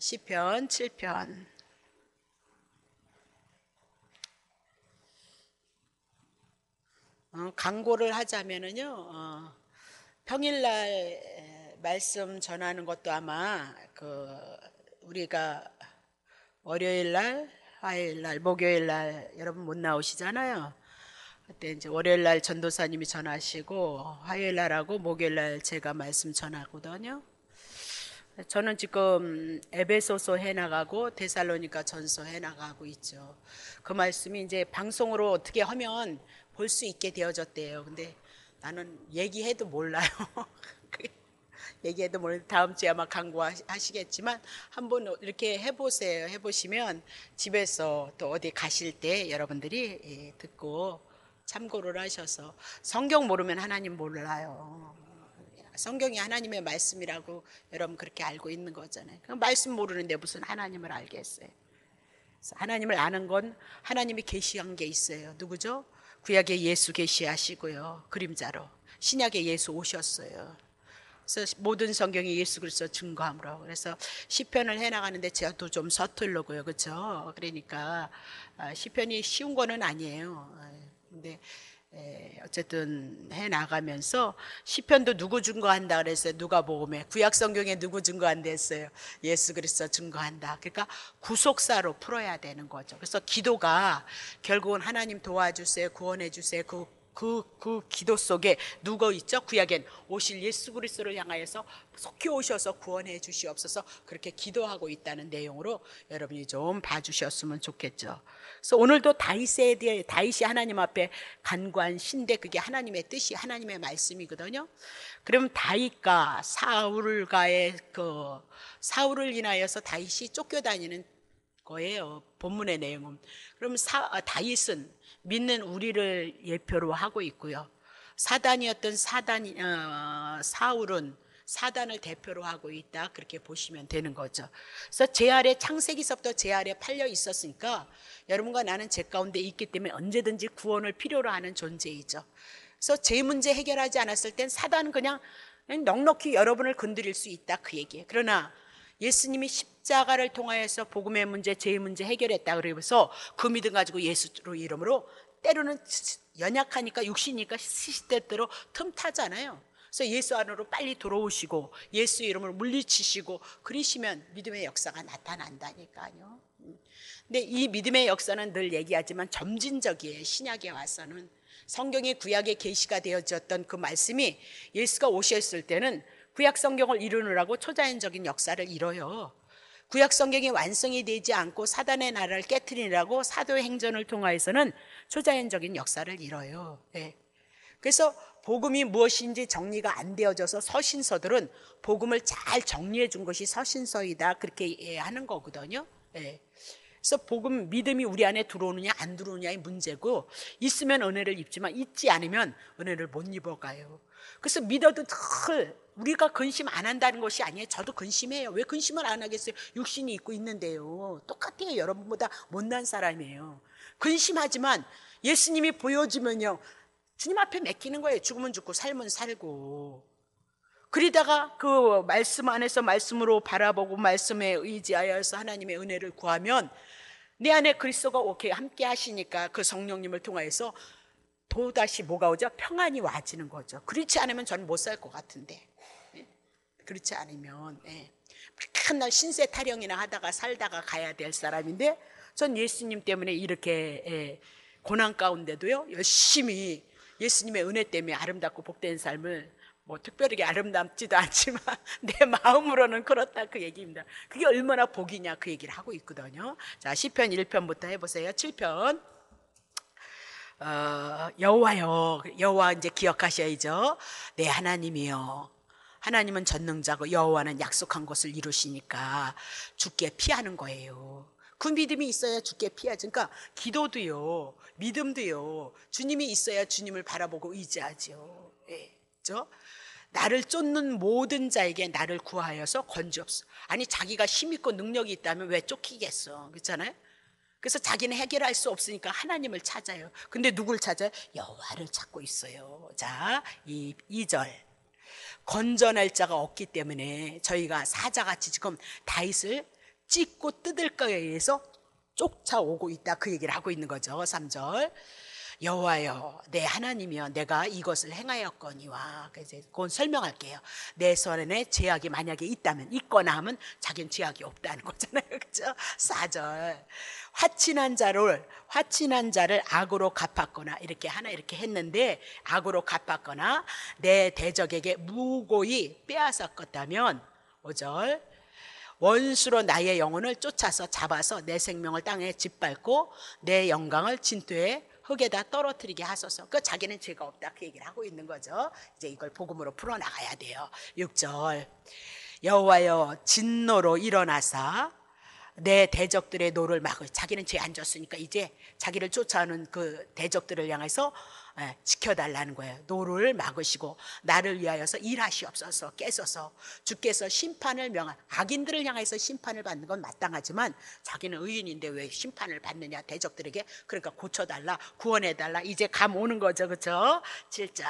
시편 7편. 강고를 하자면은요, 평일날 말씀 전하는 것도 아마 우리가 월요일날, 화요일날, 목요일날 여러분 못 나오시잖아요. 그때 이제 월요일날 전도사님이 전하시고 화요일날하고 목요일날 제가 말씀 전하거든요. 저는 지금 에베소서 해나가고 데살로니가 전서 해나가고 있죠. 그 말씀이 이제 방송으로 어떻게 하면 볼 수 있게 되어졌대요. 근데 나는 얘기해도 몰라요. 얘기해도 몰라요. 다음 주에 아마 강구하시겠지만 한번 이렇게 해보세요. 해보시면 집에서 또 어디 가실 때 여러분들이 듣고 참고를 하셔서, 성경 모르면 하나님 몰라요. 성경이 하나님의 말씀이라고 여러분 그렇게 알고 있는 거잖아요. 그 말씀 모르는데 무슨 하나님을 알겠어요. 하나님을 아는 건 하나님이 계시한 게 있어요. 누구죠? 구약에 예수 계시하시고요, 그림자로 신약에 예수 오셨어요. 그래서 모든 성경이 예수 그리스도 증거함으로. 그래서 시편을 해나가는데 저도 좀 서툴르고요, 그렇죠? 그러니까 시편이 쉬운 거는 아니에요. 근데 어쨌든 해 나가면서 시편도 누구 증거한다 그랬어요? 누가복음에. 구약 성경에 누구 증거한다 했어요? 예수 그리스도 증거한다. 그러니까 구속사로 풀어야 되는 거죠. 그래서 기도가 결국은 하나님 도와주세요, 구원해 주세요, 그 기도 속에 누가 있죠? 구약엔 오실 예수 그리스도를 향하여서 속히 오셔서 구원해 주시옵소서, 그렇게 기도하고 있다는 내용으로 여러분이 좀 봐주셨으면 좋겠죠. 그래서 오늘도 다윗에 대해, 다윗이 하나님 앞에 간구한 신데 그게 하나님의 뜻이, 하나님의 말씀이거든요. 그러면 다윗과 사울과의 사울을 인하여서 다윗이 쫓겨다니는 거예요, 본문의 내용은. 그럼 다윗은 믿는 우리를 예표로 하고 있고요, 사단이었던 사울은 사단을 대표로 하고 있다, 그렇게 보시면 되는 거죠. 그래서 제 아래, 창세기서부터 제 아래 팔려 있었으니까 여러분과 나는 제 가운데 있기 때문에 언제든지 구원을 필요로 하는 존재이죠. 그래서 제 문제 해결하지 않았을 땐 사단은 그냥 넉넉히 여러분을 건드릴 수 있다, 그 얘기예요. 그러나 예수님이 십자가를 통하여서 복음의 문제, 죄의 문제 해결했다 그러면서 그 믿음 가지고 예수로 이름으로, 때로는 연약하니까 육신이니까 시시때때로 틈타잖아요. 그래서 예수 안으로 빨리 들어오시고 예수 이름으로 물리치시고 그러시면 믿음의 역사가 나타난다니까요. 근데 이 믿음의 역사는 늘 얘기하지만 점진적이에요. 신약에 와서는 성경이 구약에 계시가 되어졌던 그 말씀이 예수가 오셨을 때는 구약 성경을 이루느라고 초자연적인 역사를 이뤄요. 구약 성경이 완성이 되지 않고 사단의 나라를 깨트리느라고 사도의 행전을 통하여서는 초자연적인 역사를 이뤄요. 네. 그래서 복음이 무엇인지 정리가 안 되어져서 서신서들은 복음을 잘 정리해 준 것이 서신서이다, 그렇게 하는 거거든요. 네. 그래서 복음, 믿음이 우리 안에 들어오느냐 안 들어오느냐의 문제고, 있으면 은혜를 입지만 있지 않으면 은혜를 못 입어가요. 그래서 믿어도 늘 우리가 근심 안 한다는 것이 아니에요. 저도 근심해요. 왜 근심을 안 하겠어요? 육신이 있고 있는데요. 똑같아요. 여러분보다 못난 사람이에요. 근심하지만 예수님이 보여주면요, 주님 앞에 맡기는 거예요. 죽으면 죽고 살면 살고. 그러다가 그 말씀 안에서 말씀으로 바라보고 말씀에 의지하여서 하나님의 은혜를 구하면 내 안에 그리스도가 함께 하시니까 그 성령님을 통하여서 또다시 뭐가 오죠? 평안이 와지는 거죠. 그렇지 않으면 저는 못 살 것 같은데, 그렇지 않으면 맨날 신세 타령이나 하다가 살다가 가야 될 사람인데, 전 예수님 때문에 이렇게 고난 가운데도요 열심히 예수님의 은혜 때문에 아름답고 복된 삶을, 뭐 특별하게 아름답지도 않지만 내 마음으로는 그렇다, 그 얘기입니다. 그게 얼마나 복이냐, 그 얘기를 하고 있거든요. 자, 시편 1편부터 해보세요. 7편. 여호와여, 여호와 이제 기억하셔야죠. 내 하나님이요, 하나님은 전능자고 여호와는 약속한 것을 이루시니까 죽게 피하는 거예요. 그 믿음이 있어야 죽게 피하지. 그러니까 기도도요, 믿음도요, 주님이 있어야 주님을 바라보고 의지하죠. 그렇죠? 나를 쫓는 모든 자에게 나를 구하여서 건지옵소서. 아니, 자기가 힘 있고 능력이 있다면 왜 쫓기겠어, 그렇잖아요? 그래서 자기는 해결할 수 없으니까 하나님을 찾아요. 근데 누굴 찾아요? 여호와를 찾고 있어요. 자, 2절. 건져낼 자가 없기 때문에 저희가 사자같이 지금 다윗을 찢고 뜯을 거에 의해서 쫓아오고 있다, 그 얘기를 하고 있는 거죠. 3절 여호와여 내 하나님이여 내가 이것을 행하였거니와. 그래서 그건 설명할게요. 내 손에 죄악이 만약에 있다면, 있거나 하면 자기는 죄악이 없다는 거잖아요. 그렇죠? 4절 화친한 자를 악으로 갚았거나, 이렇게 하나 이렇게 했는데 악으로 갚았거나 내 대적에게 무고히 빼앗았다면, 5절 원수로 나의 영혼을 쫓아서 잡아서 내 생명을 땅에 짓밟고 내 영광을 진토에 흙에다 떨어뜨리게 하소서. 그 자기는 죄가 없다, 그 얘기를 하고 있는 거죠. 이제 이걸 복음으로 풀어나가야 돼요. 6절 여호와여 진노로 일어나사 내 대적들의 노를 막을. 자기는 죄 안 졌으니까 이제 자기를 쫓아오는 그 대적들을 향해서 지켜달라는 거예요. 노를 막으시고 나를 위하여서 일하시옵소서. 깨소서. 주께서 심판을 명한, 악인들을 향해서 심판을 받는 건 마땅하지만 자기는 의인인데 왜 심판을 받느냐, 대적들에게. 그러니까 고쳐달라, 구원해달라. 이제 감 오는 거죠. 그렇죠? 7절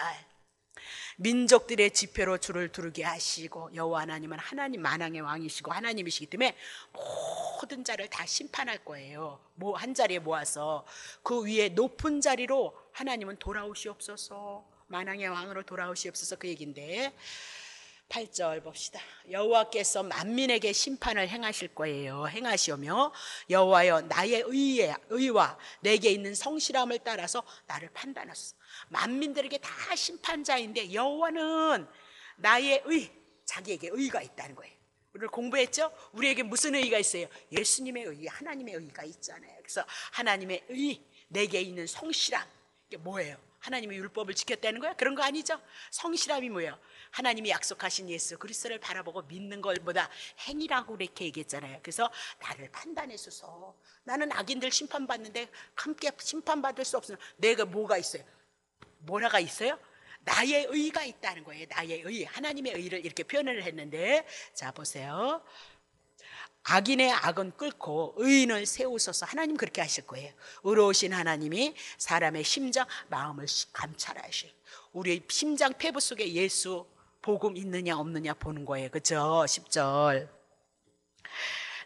민족들의 지표로 주를 두르게 하시고, 여호와 하나님은 하나님 만왕의 왕이시고 하나님이시기 때문에 모든 자를 다 심판할 거예요. 한 자리에 모아서 그 위에 높은 자리로 하나님은 돌아오시옵소서, 만왕의 왕으로 돌아오시옵소서, 그 얘기인데 8절 봅시다. 여호와께서 만민에게 심판을 행하실 거예요. 행하시오며 여호와여 나의 의와 내게 있는 성실함을 따라서 나를 판단하소서. 만민들에게 다 심판자인데 여호와는 나의 자기에게 의가 있다는 거예요. 우리를 공부했죠? 우리에게 무슨 의가 있어요? 예수님의 의, 하나님의 의가 있잖아요. 그래서 하나님의 의, 내게 있는 성실함, 이게 뭐예요? 하나님의 율법을 지켰다는 거야? 그런 거 아니죠? 성실함이 뭐예요? 하나님이 약속하신 예수 그리스도를 바라보고 믿는 것보다 행위라고 이렇게 얘기했잖아요. 그래서 나를 판단해줘서, 나는 악인들 심판받는데 함께 심판받을 수 없으면 내가 뭐가 있어요? 뭐라가 있어요? 나의 의가 있다는 거예요. 나의 의, 하나님의 의를 이렇게 표현을 했는데, 자 보세요. 악인의 악은 끓고 의인을 세우소서. 하나님 그렇게 하실 거예요. 의로우신 하나님이 사람의 심장 마음을 감찰하셔. 우리 심장 폐부 속에 예수 복음 있느냐 없느냐 보는 거예요. 그렇죠? 10절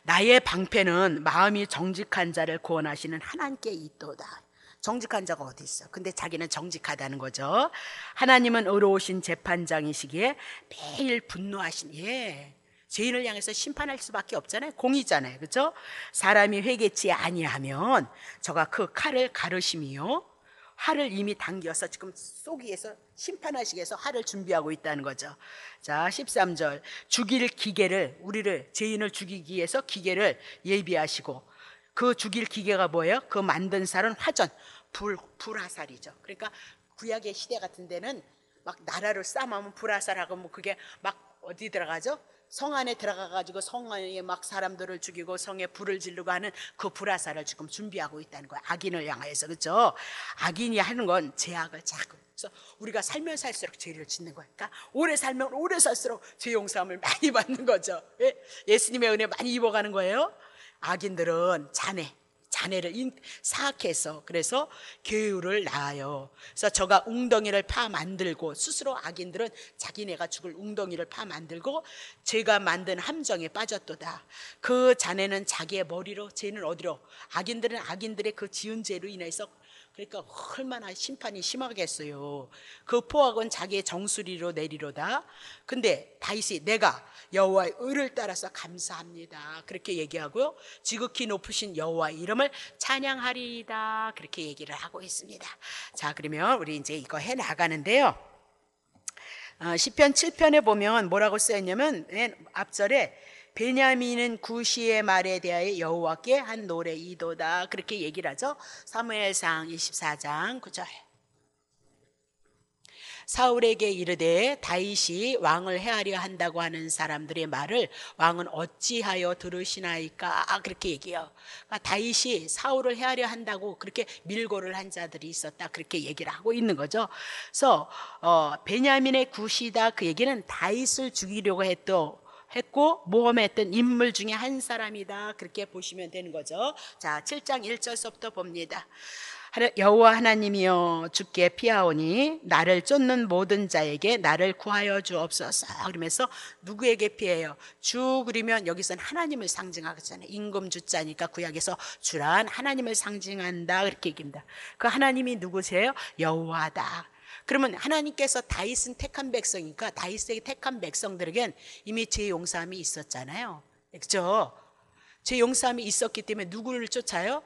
나의 방패는 마음이 정직한 자를 구원하시는 하나님께 있도다. 정직한 자가 어디 있어? 근데 자기는 정직하다는 거죠. 하나님은 의로우신 재판장이시기에 매일 분노하신, 죄인을 향해서 심판할 수밖에 없잖아요. 공의잖아요. 그렇죠? 사람이 회개치 아니하면 저가 그 칼을 가르심이요, 활을 이미 당겨서 지금 쏘기 위해서, 심판하시기 위해서 활을 준비하고 있다는 거죠. 자 13절 죽일 기계를, 우리를 죄인을 죽이기 위해서 기계를 예비하시고, 그 죽일 기계가 뭐예요? 그 만든 살은 화전, 불화살이죠. 그러니까 구약의 시대 같은 데는 막 나라를 싸움하면 불화살하고 뭐 그게 막 어디 들어가죠? 성 안에 들어가가지고 성 안에 막 사람들을 죽이고 성에 불을 지르고 하는 그 불화살을 지금 준비하고 있다는 거예요. 악인을 향해서. 그렇죠? 악인이 하는 건 죄악을 자꾸, 그래서 우리가 살면 살수록 죄를 짓는 거예요. 그러니까 오래 살면 오래 살수록 죄 용서함을 많이 받는 거죠. 예수님의 은혜 많이 입어가는 거예요. 악인들은 자네를 사악해서, 그래서 계율을 낳아요. 그래서 저가 웅덩이를 파 만들고, 스스로 악인들은 자기네가 죽을 웅덩이를 파 만들고 죄가 만든 함정에 빠졌도다. 그 자네는 자기의 머리로, 죄는 어디로? 악인들은 악인들의 그 지은 죄로 인해서, 그러니까 얼마나 심판이 심하겠어요. 그 포악은 자기의 정수리로 내리로다. 근데 다윗이 내가 여호와의 의를 따라서 감사합니다, 그렇게 얘기하고요. 지극히 높으신 여호와의 이름을 찬양하리이다, 그렇게 얘기를 하고 있습니다. 자 그러면 우리 이제 이거 해 나가는데요. 시편 7편에 보면 뭐라고 써있냐면, 앞절에 베냐민은 구시의 말에 대하여 여호와께 한 노래이도다, 그렇게 얘기를 하죠. 사무엘상 24장 9절 사울에게 이르되 다윗이 왕을 해하려 한다고 하는 사람들의 말을 왕은 어찌하여 들으시나이까, 그렇게 얘기해요. 그러니까 다윗이 사울을 해하려 한다고 그렇게 밀고를 한 자들이 있었다, 그렇게 얘기를 하고 있는 거죠. 그래서 베냐민의 구시다, 그 얘기는 다윗을 죽이려고 했고 모험했던 인물 중에 한 사람이다, 그렇게 보시면 되는 거죠. 자 7장 1절서부터 봅니다. 여호와 하나님이여 주께 피하오니 나를 쫓는 모든 자에게 나를 구하여 주옵소서. 그러면서 누구에게 피해요? 주 그러면 여기서는 하나님을 상징하잖아요. 임금 주자니까 구약에서 주란 하나님을 상징한다 그렇게 얘기합니다. 그 하나님이 누구세요? 여호와다. 그러면 하나님께서 다윗은 택한 백성이니까 다윗에게 택한 백성들에겐 이미 죄 용서함이 있었잖아요. 그렇죠? 죄 용서함이 있었기 때문에 누구를 쫓아요?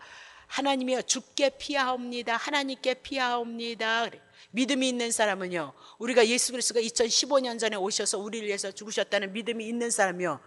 하나님이여 주께 피하옵니다. 하나님께 피하옵니다. 그래. 믿음이 있는 사람은요, 우리가 예수 그리스도가 2015년 전에 오셔서 우리를 위해서 죽으셨다는 믿음이 있는 사람이요,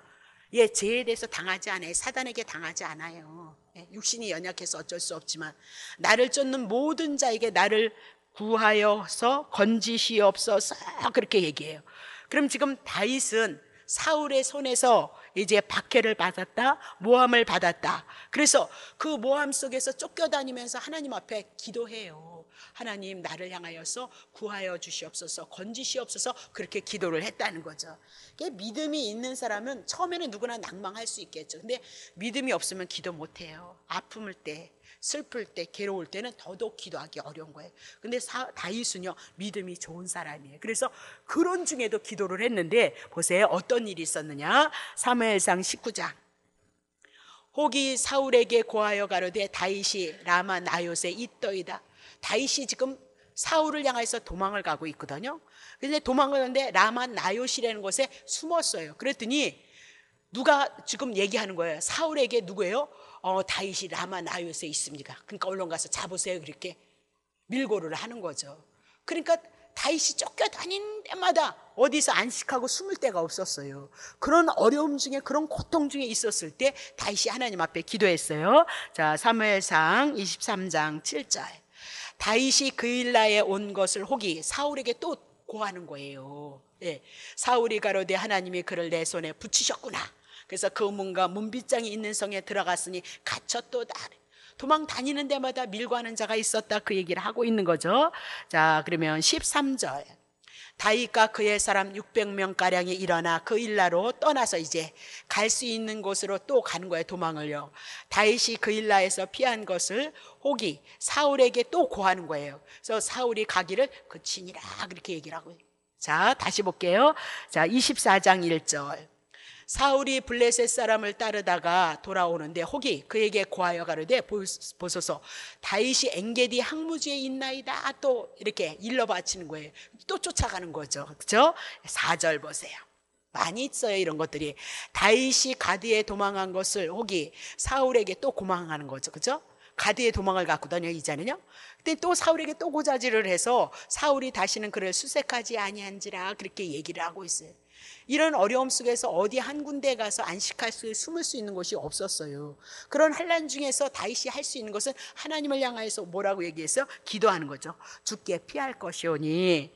예, 죄에 대해서 당하지 않아요. 사단에게 당하지 않아요. 예, 육신이 연약해서 어쩔 수 없지만 나를 쫓는 모든 자에게 나를 구하여서 건지시옵소서 그렇게 얘기해요. 그럼 지금 다윗은 사울의 손에서 이제 박해를 받았다, 모함을 받았다. 그래서 그 모함 속에서 쫓겨다니면서 하나님 앞에 기도해요. 하나님 나를 향하여서 구하여 주시옵소서, 건지시옵소서 그렇게 기도를 했다는 거죠. 믿음이 있는 사람은 처음에는 누구나 낭망할 수 있겠죠. 근데 믿음이 없으면 기도 못해요. 아픔을 때, 슬플 때, 괴로울 때는 더더욱 기도하기 어려운 거예요. 근데 다윗은요 믿음이 좋은 사람이에요. 그래서 그런 중에도 기도를 했는데 보세요, 어떤 일이 있었느냐. 사무엘상 19장. 혹이 사울에게 고하여 가로되 다윗이 라마 나요세 있더이다. 다윗이 지금 사울을 향해서 도망을 가고 있거든요. 근데 도망을 가는데 라마 나요시라는 곳에 숨었어요. 그랬더니 누가 지금 얘기하는 거예요. 사울에게 누구예요? 다윗이 라마 나요스에 있습니다. 그러니까 얼른 가서 잡으세요. 그렇게 밀고를 하는 거죠. 그러니까 다윗이 쫓겨다니는 데마다 어디서 안식하고 숨을 데가 없었어요. 그런 어려움 중에, 그런 고통 중에 있었을 때 다윗이 하나님 앞에 기도했어요. 자, 사무엘상 23장 7절. 다윗이 그일라에 온 것을 혹이 사울에게 또 고하는 거예요. 예, 사울이 가로되 하나님이 그를 내 손에 붙이셨구나. 그래서 그 문과 문빗장이 있는 성에 들어갔으니 갇혔도다. 도망 다니는 데마다 밀고하는 자가 있었다, 그 얘기를 하고 있는 거죠. 자, 그러면 13절. 다윗과 그의 사람 600명가량이 일어나 그 일라로 떠나서 이제 갈 수 있는 곳으로 또 가는 거예요. 도망을요. 다윗이 그 일라에서 피한 것을 혹이 사울에게 또 고하는 거예요. 그래서 사울이 가기를 그치니라 그렇게 얘기를 하고. 자, 다시 볼게요. 자, 24장 1절. 사울이 블레셋 사람을 따르다가 돌아오는데 혹이 그에게 고하여 가로되 보소서 다윗이 엔게디 항무지에 있나이다. 또 이렇게 일러 바치는 거예요. 또 쫓아가는 거죠. 그렇죠? 4절 보세요. 많이 있어요, 이런 것들이. 다윗이 가드에 도망한 것을 혹이 사울에게 또 고망하는 거죠. 그렇죠? 가드에 도망을 갔거든요, 이자는요. 근데 또 사울에게 또 고자질을 해서 사울이 다시는 그를 수색하지 아니한지라 그렇게 얘기를 하고 있어요. 이런 어려움 속에서 어디 한 군데 가서 안식할 수, 숨을 수 있는 곳이 없었어요. 그런 환난 중에서 다윗이 할 수 있는 것은 하나님을 향하여서 뭐라고 얘기했어요? 기도하는 거죠. 주께 피할 것이오니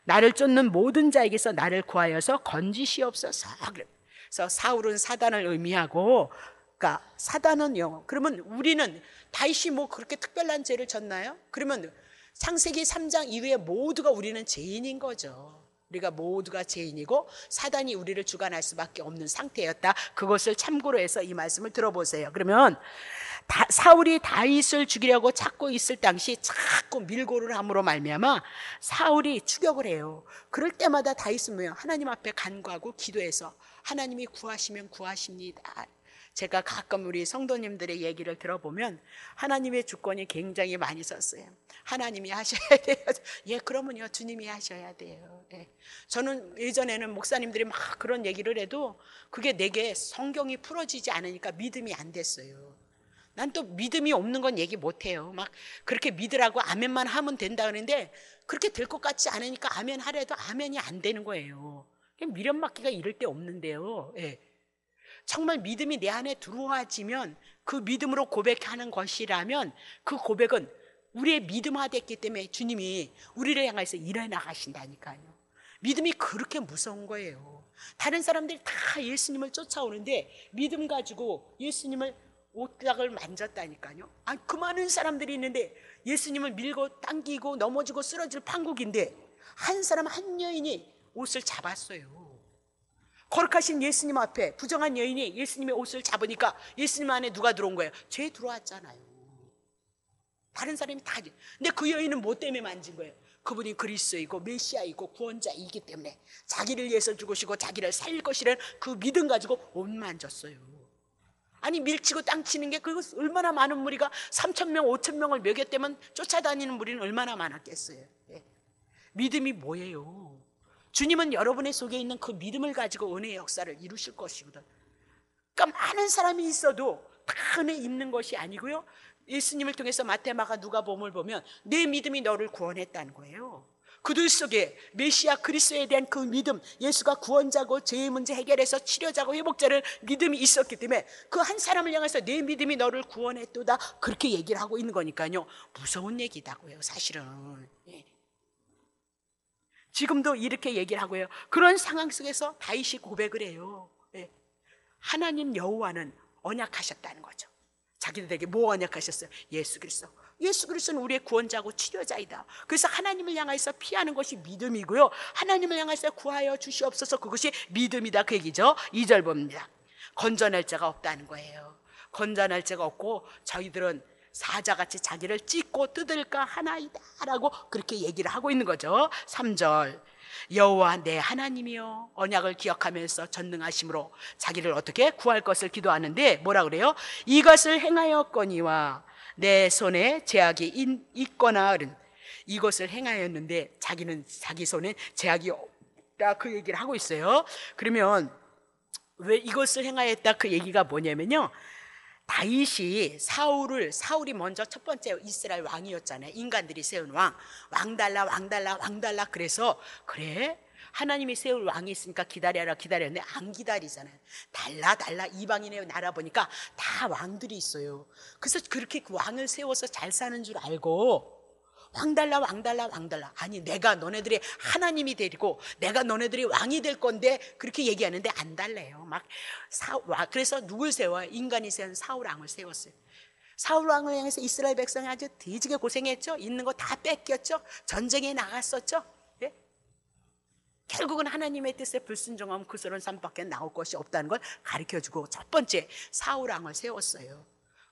나를 쫓는 모든 자에게서 나를 구하여서 건지시옵소서. 그래서 사울은 사단을 의미하고, 그러니까 사단은요, 그러면 우리는 다윗이 뭐 그렇게 특별한 죄를 졌나요? 그러면 창세기 3장 이후에 모두가 우리는 죄인인 거죠. 우리가 모두가 죄인이고 사단이 우리를 주관할 수밖에 없는 상태였다. 그것을 참고로 해서 이 말씀을 들어보세요. 그러면 사울이 다윗을 죽이려고 찾고 있을 당시 자꾸 밀고를 함으로 말미암아 사울이 추격을 해요. 그럴 때마다 다윗은 뭐예요? 하나님 앞에 간구하고 기도해서 하나님이 구하시면 구하십니다. 제가 가끔 우리 성도님들의 얘기를 들어보면 하나님의 주권이 굉장히 많이 썼어요. 하나님이 하셔야 돼요. 예, 그러면요 주님이 하셔야 돼요. 예. 저는 예전에는 목사님들이 막 그런 얘기를 해도 그게 내게 성경이 풀어지지 않으니까 믿음이 안 됐어요. 난 또 믿음이 없는 건 얘기 못해요. 막 그렇게 믿으라고 아멘만 하면 된다 그러는데 그렇게 될 것 같지 않으니까 아멘 하래도 아멘이 안 되는 거예요. 미련 맞기가 이럴 데 없는데요. 예. 정말 믿음이 내 안에 들어와지면 그 믿음으로 고백하는 것이라면 그 고백은 우리의 믿음화됐기 때문에 주님이 우리를 향해서 일해 나가신다니까요. 믿음이 그렇게 무서운 거예요. 다른 사람들이 다 예수님을 쫓아오는데 믿음 가지고 예수님을 옷장을 만졌다니까요. 그 많은 사람들이 있는데 예수님을 밀고 당기고 넘어지고 쓰러질 판국인데 한 사람 한 여인이 옷을 잡았어요. 거룩하신 예수님 앞에 부정한 여인이 예수님의 옷을 잡으니까 예수님 안에 누가 들어온 거예요? 죄 들어왔잖아요. 다른 사람이 다. 근데 그 여인은 뭐 때문에 만진 거예요? 그분이 그리스도이고 메시아이고 구원자이기 때문에 자기를 위해서 죽으시고 자기를 살릴 것이라는 그 믿음 가지고 옷 만졌어요. 아니 밀치고 땅치는 게 그거 얼마나 많은 무리가 3,000명 5,000명을 먹였다면 쫓아다니는 무리는 얼마나 많았겠어요. 예. 믿음이 뭐예요? 주님은 여러분의 속에 있는 그 믿음을 가지고 은혜의 역사를 이루실 것이거든. 그러니까 많은 사람이 있어도 다 은혜 입는 것이 아니고요, 예수님을 통해서 마태, 마가, 누가복음을 보면 내 믿음이 너를 구원했다는 거예요. 그들 속에 메시아 그리스도에 대한 그 믿음, 예수가 구원자고 죄의 문제 해결해서 치료자고 회복자를 믿음이 있었기 때문에 그 한 사람을 향해서 내 믿음이 너를 구원했도다, 그렇게 얘기를 하고 있는 거니까요. 무서운 얘기다고요, 사실은. 예. 지금도 이렇게 얘기를 하고요. 그런 상황 속에서 다윗이 고백을 해요. 예. 하나님 여호와는 언약하셨다는 거죠. 자기들에게 뭐 언약하셨어요? 예수 그리스도. 예수 그리스도는 우리의 구원자고 치료자이다. 그래서 하나님을 향해서 피하는 것이 믿음이고요, 하나님을 향해서 구하여 주시옵소서, 그것이 믿음이다, 그 얘기죠. 2절 봅니다. 건져낼 자가 없다는 거예요. 건져낼 자가 없고 저희들은 사자같이 자기를 찢고 뜯을까 하나이다 라고 그렇게 얘기를 하고 있는 거죠. 3절, 여호와 내 하나님이여 언약을 기억하면서 전능하심으로 자기를 어떻게 구할 것을 기도하는데 뭐라 그래요? 이것을 행하였거니와 내 손에 제약이 있거나 어른, 이것을 행하였는데 자기는 자기 손에 제약이 없다, 그 얘기를 하고 있어요. 그러면 왜 이것을 행하였다, 그 얘기가 뭐냐면요, 다윗이 사울이 먼저 첫 번째 이스라엘 왕이었잖아요. 인간들이 세운 왕 달라 왕 달라 왕 달라. 그래서 그래 하나님이 세울 왕이 있으니까 기다려라 기다렸는데 안 기다리잖아요. 달라 이방인의 나라 보니까 다 왕들이 있어요. 그래서 그렇게 그 왕을 세워서 잘 사는 줄 알고 왕 달라 아니 내가 너네들의 하나님이 되고 내가 너네들이 왕이 될 건데 그렇게 얘기하는데 안 달래요. 그래서 누굴 세워요? 인간이 세운 사울 왕을 세웠어요. 사울 왕을 향해서 이스라엘 백성이 아주 뒤지게 고생했죠. 있는 거 다 뺏겼죠. 전쟁에 나갔었죠. 예? 결국은 하나님의 뜻에 불순종하면 그 소런 삶밖에 나올 것이 없다는 걸 가르쳐주고 첫 번째 사울 왕을 세웠어요.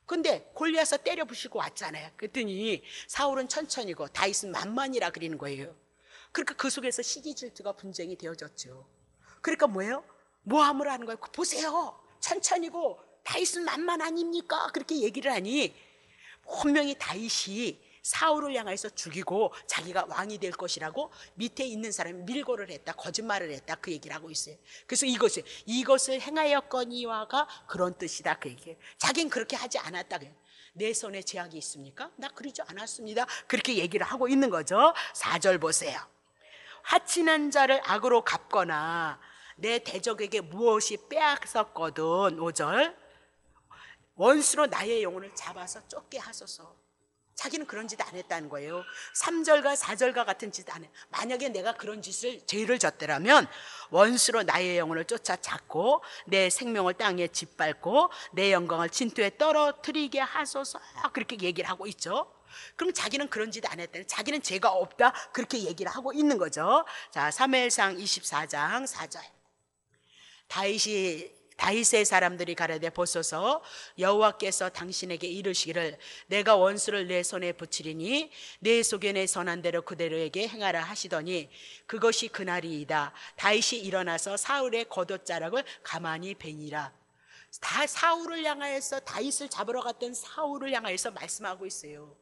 근데 골리앗을 때려 부시고 왔잖아요. 그랬더니 사울은 천천히고 다윗은 만만이라 그리는 거예요. 그러니까 그 속에서 시기 질투가 분쟁이 되어졌죠. 그러니까 뭐예요? 모함을 하는 거예요. 보세요, 천천히고 다윗은 만만 아닙니까? 그렇게 얘기를 하니 분명히 다윗이 사울을 향해서 죽이고 자기가 왕이 될 것이라고 밑에 있는 사람이 밀고를 했다, 거짓말을 했다, 그 얘기를 하고 있어요. 그래서 이것을 행하였거니와가 그런 뜻이다, 그 얘기예요. 자기는 그렇게 하지 않았다. 내 손에 제약이 있습니까? 나 그러지 않았습니다. 그렇게 얘기를 하고 있는 거죠. 4절 보세요. 하친한 자를 악으로 갚거나 내 대적에게 무엇이 빼앗았거든. 5절, 원수로 나의 영혼을 잡아서 쫓게 하소서. 자기는 그런 짓 안 했다는 거예요. 3절과 4절과 같은 짓 안 해. 만약에 내가 그런 죄를 졌더라면 원수로 나의 영혼을 쫓아잡고 내 생명을 땅에 짓밟고 내 영광을 진토에 떨어뜨리게 하소서, 그렇게 얘기를 하고 있죠. 그럼 자기는 그런 짓 안 했다, 자기는 죄가 없다, 그렇게 얘기를 하고 있는 거죠. 자, 사무엘상 24장 4절, 다윗의 사람들이 가라되 보소서, 여호와께서 당신에게 이르시기를 내가 원수를 내 손에 붙이리니 내 속에 내 선한 대로 그대로에게 행하라 하시더니 그것이 그날이이다. 다윗이 일어나서 사울의 겉옷자락을 가만히 베니라. 다 사울을 향하여서, 다윗을 잡으러 갔던 사울을 향하여서 말씀하고 있어요.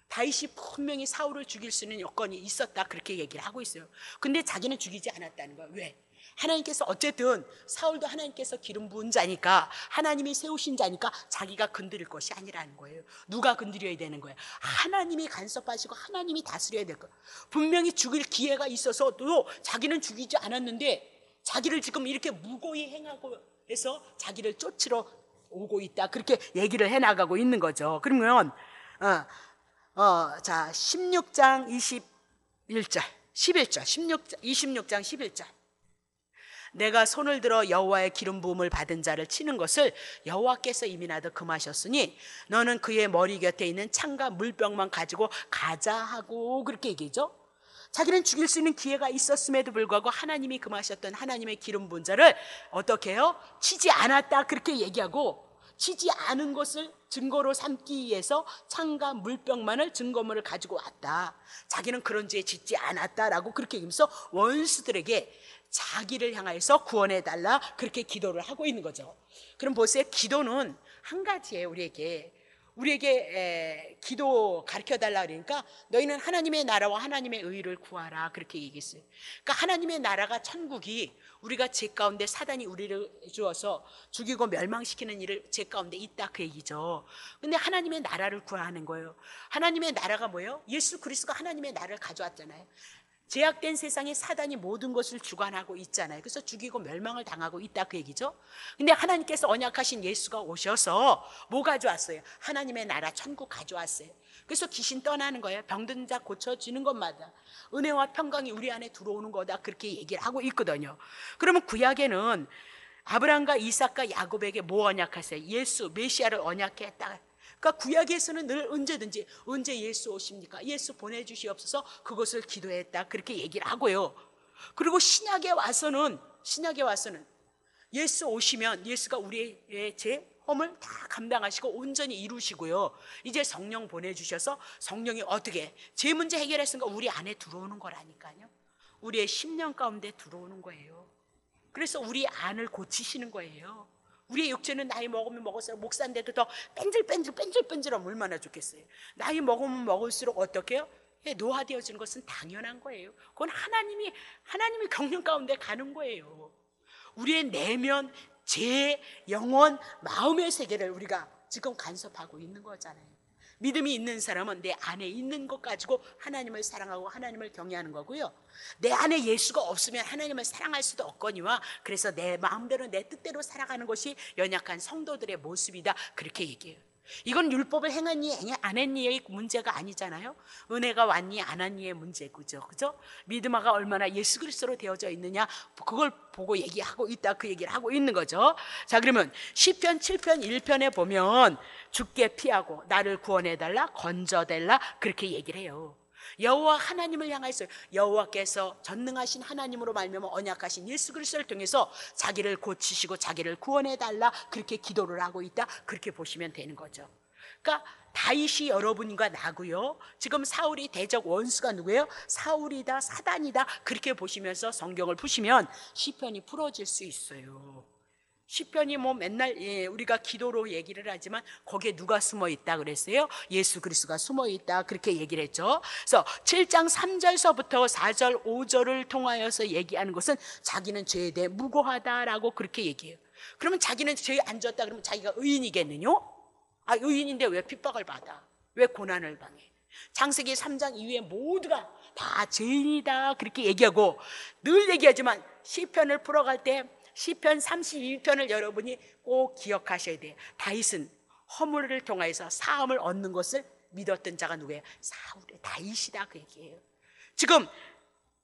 다윗이 분명히 사울을 죽일 수 있는 여건이 있었다, 그렇게 얘기를 하고 있어요. 근데 자기는 죽이지 않았다는 거예요. 왜? 하나님께서 어쨌든 사울도 하나님께서 기름 부은 자니까, 하나님이 세우신 자니까 자기가 건드릴 것이 아니라는 거예요. 누가 건드려야 되는 거예요? 하나님이 간섭하시고 하나님이 다스려야 될 거예요. 분명히 죽일 기회가 있어서도 자기는 죽이지 않았는데 자기를 지금 이렇게 무고히 행하고 해서 자기를 쫓으러 오고 있다, 그렇게 얘기를 해나가고 있는 거죠. 그러면 자, 16장 21절 11절 26장 11절, 내가 손을 들어 여호와의 기름 부음을 받은 자를 치는 것을 여호와께서 이미 나도 금하셨으니 너는 그의 머리 곁에 있는 창과 물병만 가지고 가자 하고, 그렇게 얘기죠. 자기는 죽일 수 있는 기회가 있었음에도 불구하고 하나님이 금하셨던 하나님의 기름 부은 자를 어떻게 해요? 치지 않았다, 그렇게 얘기하고, 치지 않은 것을 증거로 삼기 위해서 창과 물병만을 증거물을 가지고 왔다. 자기는 그런 죄 짓지 않았다라고 그렇게 얘기하면서 원수들에게 자기를 향하여서 구원해달라 그렇게 기도를 하고 있는 거죠. 그럼 보세요. 기도는 한 가지예요. 우리에게 기도 가르쳐달라 그러니까 너희는 하나님의 나라와 하나님의 의를 구하라 그렇게 얘기했어요. 그러니까 하나님의 나라가 천국이 우리가 죄 가운데 사단이 우리를 주어서 죽이고 멸망시키는 일을 죄 가운데 있다 그 얘기죠. 근데 하나님의 나라를 구하는 거예요. 하나님의 나라가 뭐예요? 예수 그리스도가 하나님의 나라를 가져왔잖아요. 제약된 세상에 사단이 모든 것을 주관하고 있잖아요. 그래서 죽이고 멸망을 당하고 있다 그 얘기죠. 근데 하나님께서 언약하신 예수가 오셔서 뭐 가져왔어요? 하나님의 나라 천국 가져왔어요. 그래서 귀신 떠나는 거예요. 병든 자 고쳐지는 것마다 은혜와 평강이 우리 안에 들어오는 거다 그렇게 얘기를 하고 있거든요. 그러면 구약에는 아브라함과 이삭과 야곱에게 뭐 언약하세요? 예수 메시아를 언약했다. 그러니까 구약에서는 늘 언제든지 언제 예수 오십니까? 예수 보내주시옵소서 그것을 기도했다 그렇게 얘기를 하고요. 그리고 신약에 와서는 예수 오시면 예수가 우리의 죄 험을 다 감당하시고 온전히 이루시고요. 이제 성령 보내주셔서 성령이 어떻게 죄 문제 해결했으니까 우리 안에 들어오는 거라니까요. 우리의 심령 가운데 들어오는 거예요. 그래서 우리 안을 고치시는 거예요. 우리의 육체는 나이 먹으면 먹을수록 목사인데도 더 뺀질뺀질하면 얼마나 좋겠어요. 나이 먹으면 먹을수록 어떻게 해요? 노화되어지는 것은 당연한 거예요. 그건 하나님이 경륜 가운데 가는 거예요. 우리의 내면, 제, 영혼, 마음의 세계를 우리가 지금 간섭하고 있는 거잖아요. 믿음이 있는 사람은 내 안에 있는 것 가지고 하나님을 사랑하고 하나님을 경외하는 거고요. 내 안에 예수가 없으면 하나님을 사랑할 수도 없거니와 그래서 내 마음대로 내 뜻대로 살아가는 것이 연약한 성도들의 모습이다 그렇게 얘기해요. 이건 율법을 행했니 안 했니의 문제가 아니잖아요. 은혜가 왔니 안 왔니의 문제고죠. 그죠? 믿음화가 얼마나 예수 그리스도로 되어져 있느냐 그걸 보고 얘기하고 있다 그 얘기를 하고 있는 거죠. 자, 그러면 시편 7편 1편에 보면 죽게 피하고 나를 구원해달라 건져달라 그렇게 얘기를 해요. 여호와 하나님을 향하여서 여호와께서 전능하신 하나님으로 말미암아 언약하신 예수 그리스도를 통해서 자기를 고치시고 자기를 구원해달라 그렇게 기도를 하고 있다 그렇게 보시면 되는 거죠. 그러니까 다윗이 여러분과 나고요. 지금 사울이 대적 원수가 누구예요? 사울이다 사단이다 그렇게 보시면서 성경을 푸시면 시편이 풀어질 수 있어요. 시편이 뭐 맨날 우리가 기도로 얘기를 하지만 거기에 누가 숨어 있다 그랬어요? 예수 그리스도가 숨어 있다 그렇게 얘기를 했죠. 그래서 7장 3절서부터 4절 5절을 통하여서 얘기하는 것은 자기는 죄에 대해 무고하다라고 그렇게 얘기해요. 그러면 자기는 죄에 안 졌다 그러면 자기가 의인이겠느냐? 의인인데 왜 핍박을 받아? 왜 고난을 당해? 창세기 3장 이후에 모두가 다 죄인이다 그렇게 얘기하고 늘 얘기하지만 시편을 풀어갈 때 시편 32편을 여러분이 꼭 기억하셔야 돼요. 다윗은 허물을 통하여서 사함을 얻는 것을 믿었던 자가 누구예요? 사울의 다윗이다 그 얘기예요. 지금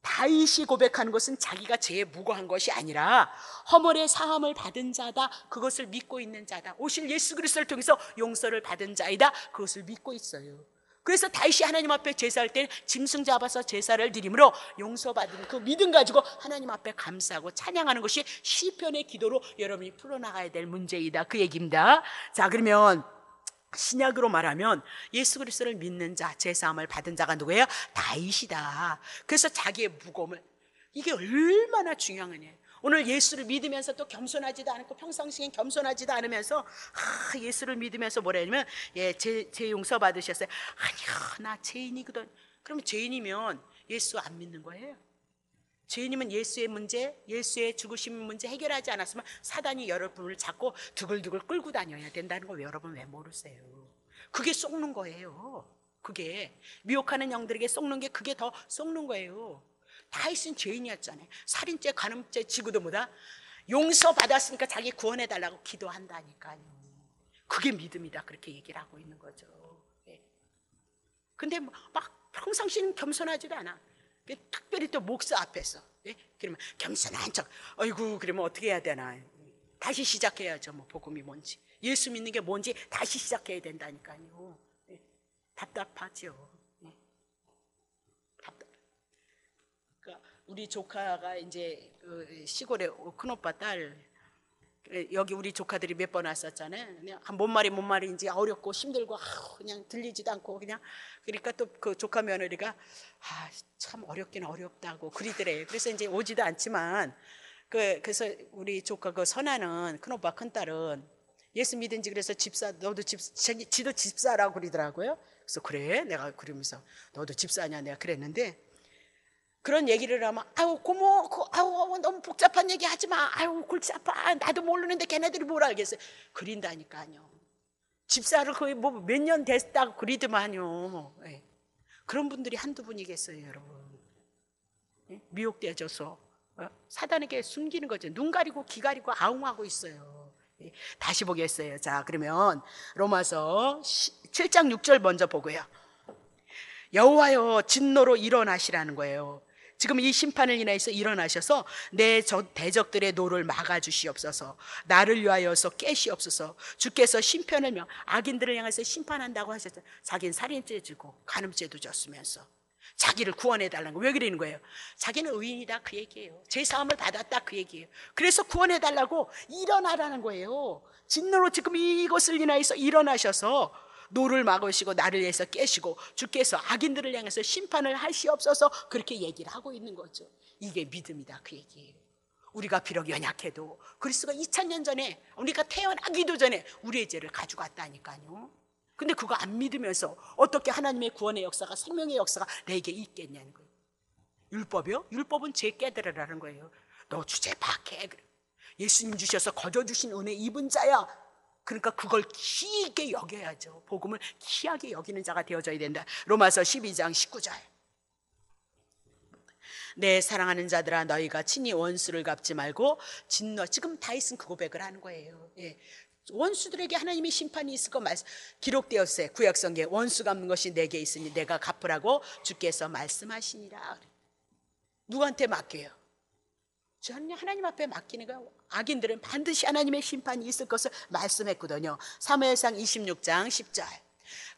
다윗이 고백하는 것은 자기가 죄에 무고한 것이 아니라 허물의 사함을 받은 자다 그것을 믿고 있는 자다. 오실 예수 그리스도를 통해서 용서를 받은 자이다 그것을 믿고 있어요. 그래서 다윗이 하나님 앞에 제사할 때는 짐승 잡아서 제사를 드림으로 용서받은 그 믿음 가지고 하나님 앞에 감사하고 찬양하는 것이 시편의 기도로 여러분이 풀어나가야 될 문제이다 그 얘기입니다. 자, 그러면 신약으로 말하면 예수 그리스도를 믿는 자, 제사함을 받은 자가 누구예요? 다윗이다. 그래서 자기의 무거움을, 이게 얼마나 중요한 거냐. 오늘 예수를 믿으면서 또 겸손하지도 않고 평상시엔 겸손하지도 않으면서 예수를 믿으면서 뭐라 하냐면 제 용서 받으셨어요. 아니야 나 죄인이거든. 그러면 죄인이면 예수 안 믿는 거예요. 죄인이면 예수의 문제, 예수의 죽으심 문제 해결하지 않았으면 사단이 여러분을 잡고 두글두글 끌고 다녀야 된다는 걸 여러분 왜 모르세요? 그게 속는 거예요. 그게 미혹하는 영들에게 속는 게 그게 더 속는 거예요. 다윗은 죄인이었잖아요. 살인죄, 간음죄 지고도 뭐다? 용서받았으니까 자기 구원해달라고 기도한다니까요. 그게 믿음이다 그렇게 얘기를 하고 있는 거죠. 근데 막 평상시는 겸손하지도 않아. 특별히 또 목사 앞에서 그러면 겸손한 척 아이고 그러면 어떻게 해야 되나 다시 시작해야죠. 뭐 복음이 뭔지 예수 믿는 게 뭔지 다시 시작해야 된다니까요. 답답하죠. 그러니까 우리 조카가 이제 그 시골에 큰오빠 딸 여기 우리 조카들이 몇 번 왔었잖아요. 그냥 뭔 말인지 어렵고 힘들고 그냥 들리지도 않고 그냥. 그러니까 또 그 조카 며느리가 참 어렵긴 어렵다고 그러더래요. 그래서 이제 오지도 않지만 그래서 우리 조카 그 선아는 큰오빠 큰딸은 예수 믿은지 그래서 집사 너도 지도 집사라고 그러더라고요. 그래서 그래 내가 그러면서 너도 집사냐 내가 그랬는데 그런 얘기를 하면 고모 너무 복잡한 얘기 하지 마. 골치 아파. 나도 모르는데 걔네들이 뭘 알겠어요. 그린다니까요. 집사를 거의 뭐 몇 년 됐다고 그리더만요. 예. 그런 분들이 한두 분이겠어요, 여러분. 예? 미혹되어져서 사단에게 숨기는 거죠. 눈 가리고 귀 가리고 아웅하고 있어요. 예. 다시 보겠어요. 자, 그러면 로마서 7장 6절 먼저 보고요. 여호와여 진노로 일어나시라는 거예요. 지금 이 심판을 인하여서 일어나셔서 내 대적들의 노를 막아주시옵소서. 나를 위하여서 깨시옵소서. 주께서 심판을 악인들을 향해서 심판한다고 하셨잖아요. 자기는 살인죄 지고 간음죄도 졌으면서 자기를 구원해달라는 거예요. 왜 그러는 거예요? 자기는 의인이다 그 얘기예요. 제사함을 받았다 그 얘기예요. 그래서 구원해달라고 일어나라는 거예요. 진노로 지금 이것을 인하여서 일어나셔서 노를 막으시고 나를 위해서 깨시고 주께서 악인들을 향해서 심판을 하시옵소서 그렇게 얘기를 하고 있는 거죠. 이게 믿음이다 그 얘기예요. 우리가 비록 연약해도 그리스도가 2000년 전에 우리가 태어나기도 전에 우리의 죄를 가져갔다니까요. 근데 그거 안 믿으면서 어떻게 하나님의 구원의 역사가 생명의 역사가 내게 있겠냐는 거예요. 율법이요? 율법은 죄 깨달으라는 거예요. 너 주제 박해. 예수님 주셔서 거저주신 은혜 입은 자야. 그러니까 그걸 귀하게 여겨야죠. 복음을 귀하게 여기는 자가 되어져야 된다. 로마서 12장 19절. 내 사랑하는 자들아 너희가 친히 원수를 갚지 말고 진노. 지금 다윗은 그 고백을 하는 거예요. 예. 원수들에게 하나님의 심판이 있을 거 기록되었어요. 구약성경에 원수 갚는 것이 내게 있으니 내가 갚으라고 주께서 말씀하시니라. 누구한테 맡겨요? 하나님 앞에 맡기는 거예요. 악인들은 반드시 하나님의 심판이 있을 것을 말씀했거든요. 사무엘상 26장 10절.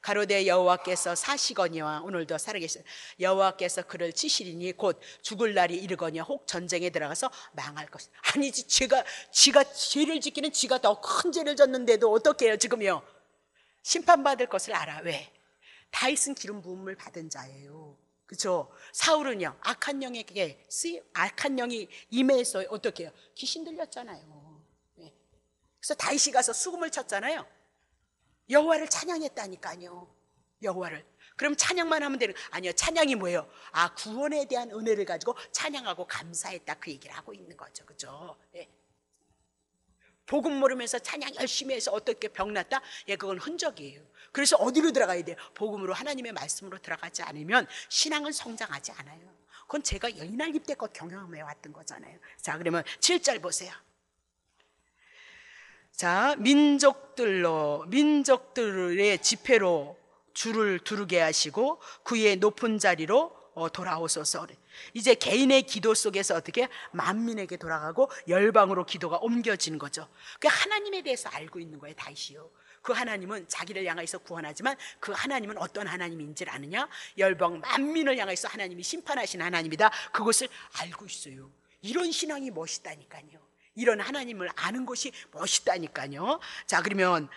가로되 여호와께서 사시거니와 오늘도 살아계신 여호와께서 그를 치시리니 곧 죽을 날이 이르거니와 혹 전쟁에 들어가서 망할 것이다. 아니지 지가 죄를 짓기는 지가 더 큰 죄를 졌는데도 어떻게 해요 지금요? 심판받을 것을 알아. 왜? 다윗은 기름 부음을 받은 자예요. 그렇죠? 사울은요 악한 영이 임해서 어떻게 해요? 귀신 들렸잖아요. 네. 그래서 다윗이 가서 수금을 쳤잖아요. 여호와를 찬양했다니까요. 여호와를. 그럼 찬양만 하면 되는 아니요. 찬양이 뭐예요? 구원에 대한 은혜를 가지고 찬양하고 감사했다 그 얘기를 하고 있는 거죠. 그렇죠? 네. 복음 모르면서 찬양 열심히 해서 어떻게 병났다? 예, 그건 흔적이에요. 그래서 어디로 들어가야 돼요? 복음으로 하나님의 말씀으로 들어가지 않으면 신앙은 성장하지 않아요. 그건 제가 이날 때껏 경험해 왔던 거잖아요. 자, 그러면 7절 보세요. 자, 민족들의 집회로 줄을 두르게 하시고 그의 높은 자리로 돌아오소서. 이제 개인의 기도 속에서 어떻게 만민에게 돌아가고 열방으로 기도가 옮겨지는 거죠. 그 하나님에 대해서 알고 있는 거예요. 다윗이요. 그 하나님은 자기를 향해서 구원하지만 그 하나님은 어떤 하나님인지를 아느냐? 열방 만민을 향해서 하나님이 심판하신 하나님이다. 그것을 알고 있어요. 이런 신앙이 멋있다니까요. 이런 하나님을 아는 것이 멋있다니까요. 자, 그러면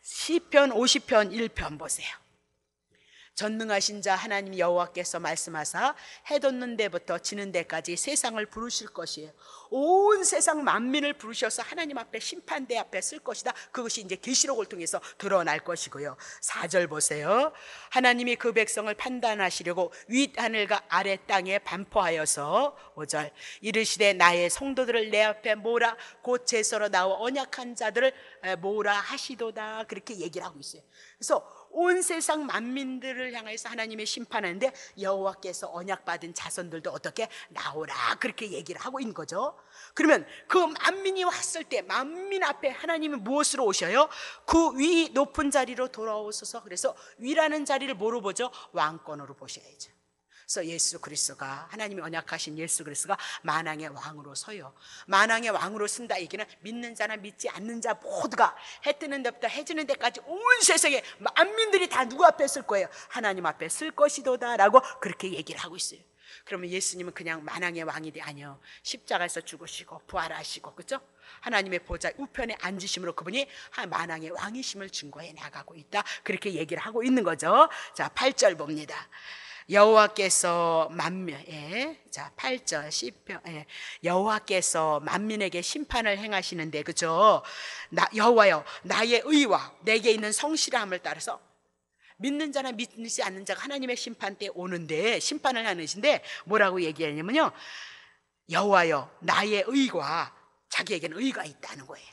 시편 50편 1편 보세요. 전능하신 자 하나님 여호와께서 말씀하사 해 돋는 데부터 지는 데까지 세상을 부르실 것이에요. 온 세상 만민을 부르셔서 하나님 앞에 심판대 앞에 쓸 것이다. 그것이 이제 계시록을 통해서 드러날 것이고요. 4절 보세요. 하나님이 그 백성을 판단하시려고 윗하늘과 아래 땅에 반포하여서 5절 이르시되 나의 성도들을 내 앞에 모으라 곧 제서로 나와 언약한 자들을 모으라 하시도다. 그렇게 얘기를 하고 있어요. 그래서 온 세상 만민들을 향해서 하나님의 심판하는데 여호와께서 언약받은 자손들도 어떻게 나오라 그렇게 얘기를 하고 있는 거죠. 그러면 그 만민이 왔을 때 만민 앞에 하나님은 무엇으로 오셔요? 그 위 높은 자리로 돌아오셔서 그래서 위라는 자리를 뭐로 보죠? 왕권으로 보셔야죠. 그래서 예수 그리스도가 하나님이 언약하신 예수 그리스도가 만왕의 왕으로 서요. 만왕의 왕으로 쓴다 얘기는 믿는 자나 믿지 않는 자 모두가 해 뜨는 데부터 해 지는 데까지 온 세상에 만민들이 다 누구 앞에 쓸 거예요? 하나님 앞에 쓸 것이도다 라고 그렇게 얘기를 하고 있어요. 그러면 예수님은 그냥 만왕의 왕이 아니요, 십자가에서 죽으시고 부활하시고, 그죠? 하나님의 보좌 우편에 앉으심으로 그분이 만왕의 왕이심을 증거해 나가고 있다, 그렇게 얘기를 하고 있는 거죠. 자, 8절 봅니다. 여호와께서 자, 8절 시편, 여호와께서 만민에게 심판을 행하시는데, 그죠? 여호와여, 나의 의와 내게 있는 성실함을 따라서 믿는 자나 믿지 않는 자가 하나님의 심판 때 오는데, 심판을 하는데 뭐라고 얘기하냐면요, 여호와여, 나의 의와, 자기에게는 의가 있다는 거예요.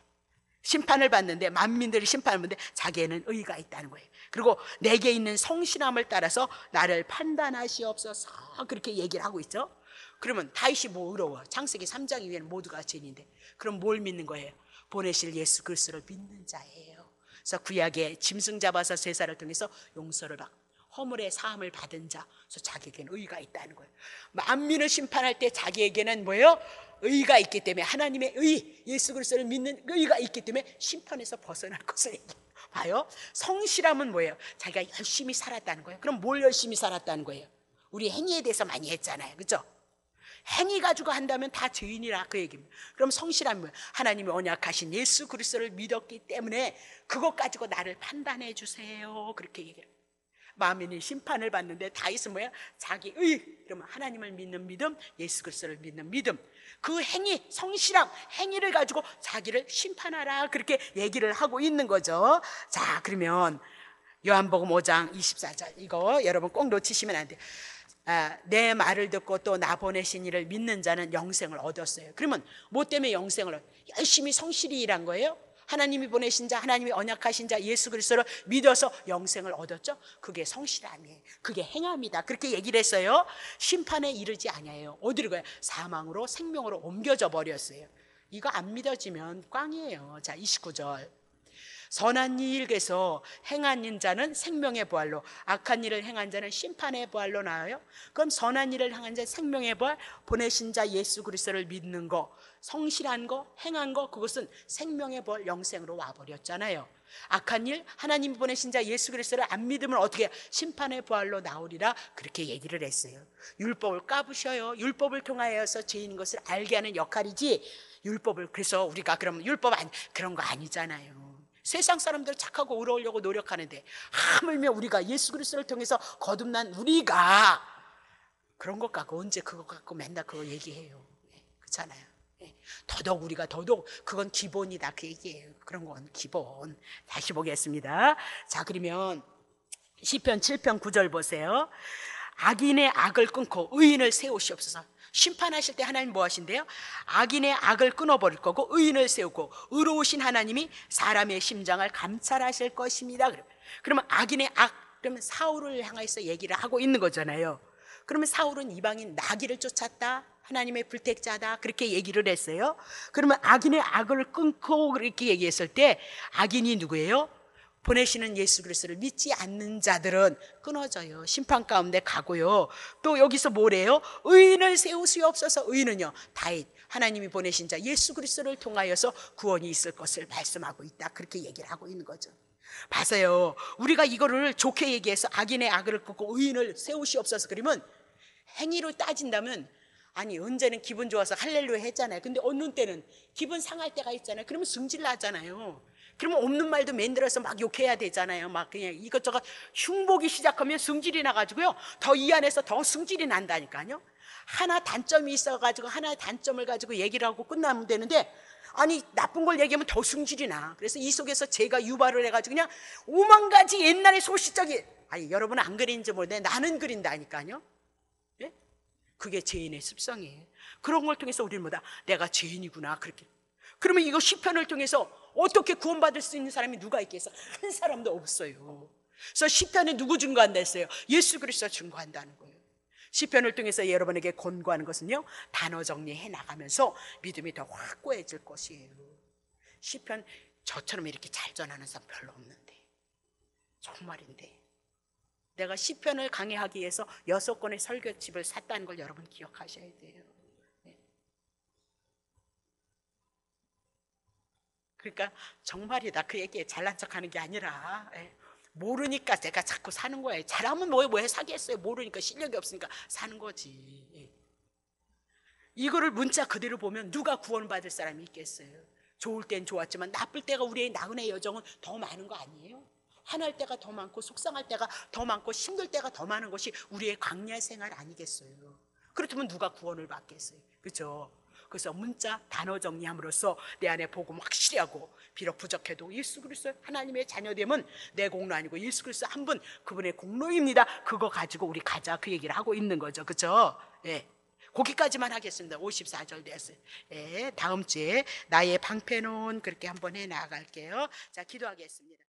심판을 받는데, 만민들이 심판을 받는데 자기에는 의가 있다는 거예요. 그리고 내게 있는 성실함을 따라서 나를 판단하시옵소서, 그렇게 얘기를 하고 있죠. 그러면 다윗이 뭐 의로워? 창세기 3장 이후에는 모두가 죄인인데, 그럼 뭘 믿는 거예요? 보내실 예수 그리스도를 믿는 자예요. 그래서 구약에 짐승 잡아서 제사를 통해서 용서를 받고 허물의 사함을 받은 자, 그래서 자기에게는 의가 있다는 거예요. 만민을 심판할 때 자기에게는 뭐예요? 의가 있기 때문에, 하나님의 의, 예수 그리스도를 믿는 의가 있기 때문에 심판에서 벗어날 것을 얘기해요. 봐요, 성실함은 뭐예요? 자기가 열심히 살았다는 거예요. 그럼 뭘 열심히 살았다는 거예요? 우리 행위에 대해서 많이 했잖아요, 그죠? 행위 가지고 한다면 다 죄인이라, 그 얘기입니다. 그럼 성실함은 뭐예요? 하나님이 언약하신 예수 그리스도를 믿었기 때문에 그것 가지고 나를 판단해 주세요, 그렇게 얘기해요. 만민이 심판을 받는데 다윗은 뭐야? 자기 의, 그러면 하나님을 믿는 믿음, 예수 그리스도를 믿는 믿음, 그 행위, 성실함, 행위를 가지고 자기를 심판하라, 그렇게 얘기를 하고 있는 거죠. 자, 그러면 요한복음 5장 24절, 이거 여러분 꼭 놓치시면 안 돼요. 내 말을 듣고 또 나 보내신 이를 믿는 자는 영생을 얻었어요. 그러면 뭐 때문에 영생을? 열심히 성실히 일한 거예요. 하나님이 보내신 자, 하나님이 언약하신 자 예수 그리스도를 믿어서 영생을 얻었죠. 그게 성실함이에요. 그게 행함이다, 그렇게 얘기를 했어요. 심판에 이르지 아니에요. 어디로 가요? 사망으로, 생명으로 옮겨져 버렸어요. 이거 안 믿어지면 꽝이에요. 자, 29절. 선한 일에서 행한 자는 생명의 부활로, 악한 일을 행한 자는 심판의 부활로 나와요. 그럼 선한 일을 행한 자 생명의 부활, 보내신 자 예수 그리스도를 믿는 거, 성실한 거, 행한 거, 그것은 생명의 부활, 영생으로 와버렸잖아요. 악한 일, 하나님 보내신 자 예수 그리스도를 안 믿으면 어떻게 해요? 심판의 부활로 나오리라, 그렇게 얘기를 했어요. 율법을 까부셔요. 율법을 통하여서 죄인 것을 알게 하는 역할이지, 율법을, 그래서 우리가 그러면 율법 그런 거 아니잖아요. 세상 사람들 착하고 의로우려고 노력하는데, 하물며 우리가 예수 그리스도를 통해서 거듭난 우리가 그런 것 갖고 언제 그거 갖고 맨날 그거 얘기해요. 그렇잖아요. 더더욱 우리가 더더욱, 그건 기본이다, 그 얘기예요. 그런 건 기본. 다시 보겠습니다. 자, 그러면 시편 7편 9절 보세요. 악인의 악을 끊고 의인을 세우시옵소서. 심판하실 때 하나님 뭐 하신대요? 악인의 악을 끊어버릴 거고 의인을 세우고, 의로우신 하나님이 사람의 심장을 감찰하실 것입니다. 그러면 악인의 악, 그러면 사울을 향해서 얘기를 하고 있는 거잖아요. 그러면 사울은 이방인 나귀를 쫓았다, 하나님의 불택자다, 그렇게 얘기를 했어요. 그러면 악인의 악을 끊고 그렇게 얘기했을 때, 악인이 누구예요? 보내시는 예수 그리스도를 믿지 않는 자들은 끊어져요. 심판 가운데 가고요. 또 여기서 뭐래요? 의인을 세우시옵소서. 의인은요, 다윗, 하나님이 보내신 자 예수 그리스도를 통하여서 구원이 있을 것을 말씀하고 있다, 그렇게 얘기를 하고 있는 거죠. 봐서요, 우리가 이거를 좋게 얘기해서 악인의 악을 끊고 의인을 세우시옵소서, 그러면 행위로 따진다면, 아니 언제는 기분 좋아서 할렐루야 했잖아요. 근데 어느 때는 기분 상할 때가 있잖아요. 그러면 승질 나잖아요. 그러면 없는 말도 만들어서 막 욕해야 되잖아요. 막 그냥 이것저것 흉보기 시작하면 승질이 나가지고요, 더 이 안에서 더 승질이 난다니까요. 하나 단점이 있어가지고 하나의 단점을 가지고 얘기를 하고 끝나면 되는데, 아니 나쁜 걸 얘기하면 더 승질이 나. 그래서 이 속에서 제가 유발을 해가지고 그냥 오만 가지 옛날의 소시적인, 아니 여러분 안 그리는지 모르는데 나는 그린다니까요. 예? 그게 죄인의 습성이에요. 그런 걸 통해서 우리는 뭐다? 내가 죄인이구나, 그렇게. 그러면 이거 시편을 통해서 어떻게 구원받을 수 있는 사람이 누가 있겠어? 한 사람도 없어요. 그래서 시편에 누구 증거한다 했어요? 예수 그리스도 증거한다는 거예요. 시편을 통해서 여러분에게 권고하는 것은요, 단어 정리해 나가면서 믿음이 더 확고해질 것이에요. 시편 저처럼 이렇게 잘 전하는 사람 별로 없는데, 정말인데, 내가 시편을 강의하기 위해서 6권의 설교집을 샀다는 걸 여러분 기억하셔야 돼요. 그러니까 정말이다, 그 얘기에 잘난 척하는 게 아니라, 모르니까 제가 자꾸 사는 거예요. 잘하면 뭐해 사겠어요. 모르니까 실력이 없으니까 사는 거지. 예. 이거를 문자 그대로 보면 누가 구원받을 사람이 있겠어요. 좋을 땐 좋았지만 나쁠 때가 우리의 나그네 여정은 더 많은 거 아니에요? 화날 때가 더 많고 속상할 때가 더 많고 힘들 때가 더 많은 것이 우리의 광야 생활 아니겠어요? 그렇다면 누가 구원을 받겠어요? 그렇죠? 그래서 문자 단어 정리함으로써 내 안에 복음 확실히 하고, 비록 부족해도 예수 그리스도 하나님의 자녀됨은 내 공로 아니고 예수 그리스도 한 분, 그분의 공로입니다. 그거 가지고 우리 가자, 그 얘기를 하고 있는 거죠. 그렇죠? 예. 거기까지만 하겠습니다. 54절 됐어요. 예, 다음 주에 나의 방패는 그렇게 한번 해 나갈게요. 자, 기도하겠습니다.